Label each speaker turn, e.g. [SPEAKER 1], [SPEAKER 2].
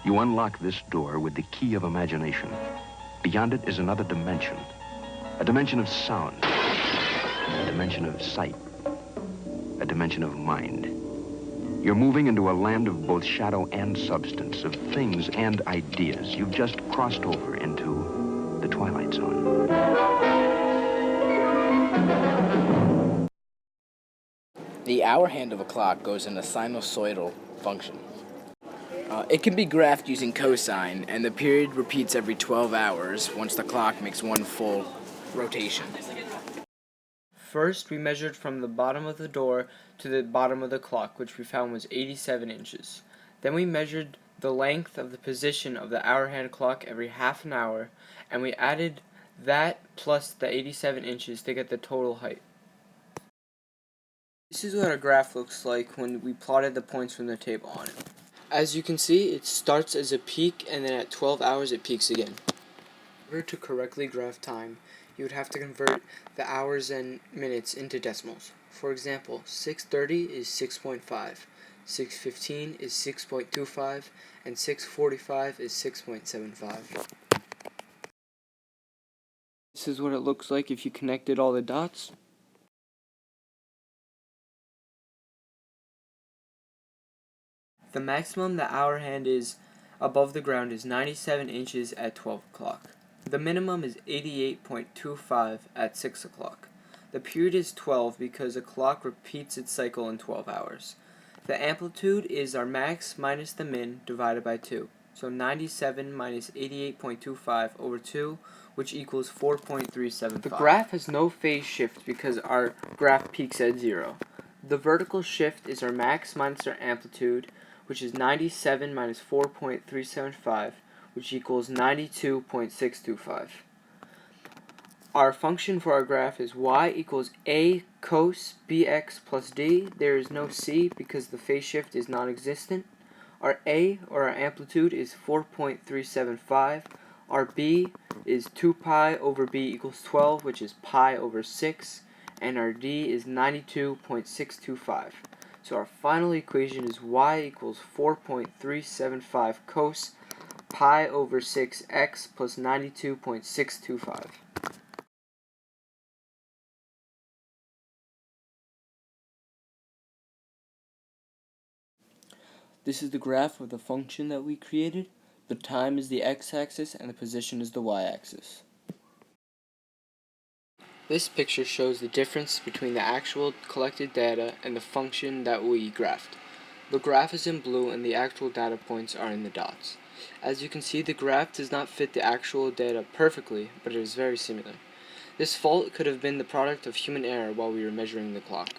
[SPEAKER 1] You unlock this door with the key of imagination. Beyond it is another dimension. A dimension of sound. A dimension of sight. A dimension of mind. You're moving into a land of both shadow and substance, of things and ideas. You've just crossed over into the Twilight Zone.
[SPEAKER 2] The hour hand of a clock goes in a sinusoidal function. It can be graphed using cosine, and the period repeats every 12 hours once the clock makes one full rotation.
[SPEAKER 3] First, we measured from the bottom of the door to the bottom of the clock, which we found was 87 inches. Then we measured the length of the position of the hour hand clock every half an hour, and we added that plus the 87 inches to get the total height. This is what our graph looks like when we plotted the points from the table on it. As you can see, it starts as a peak, and then at 12 hours it peaks again. In order to correctly graph time, you would have to convert the hours and minutes into decimals. For example, 6:30 is 6.5, 6:15 is 6.25, and 6:45 is 6.75. This is what it looks like if you connected all the dots. The maximum the hour hand is above the ground is 97 inches at 12 o'clock. The minimum is 88.25 at 6 o'clock. The period is 12 because a clock repeats its cycle in 12 hours. The amplitude is our max minus the min divided by 2. So 97 minus 88.25 over 2, which equals 4.375. The graph has no phase shift because our graph peaks at 0. The vertical shift is our max minus our amplitude, which is 97 minus 4.375, which equals 92.625. Our function for our graph is y equals a cos bx plus d. There is no c because the phase shift is non-existent. Our a, or our amplitude, is 4.375. Our b is 2 pi over b equals 12, which is pi over 6. And our d is 92.625. So our final equation is y equals 4.375 cos pi over 6x plus 92.625. This is the graph of the function that we created. The time is the x-axis and the position is the y-axis. This picture shows the difference between the actual collected data and the function that we graphed. The graph is in blue and the actual data points are in the dots. As you can see, the graph does not fit the actual data perfectly, but it is very similar. This fault could have been the product of human error while we were measuring the clock.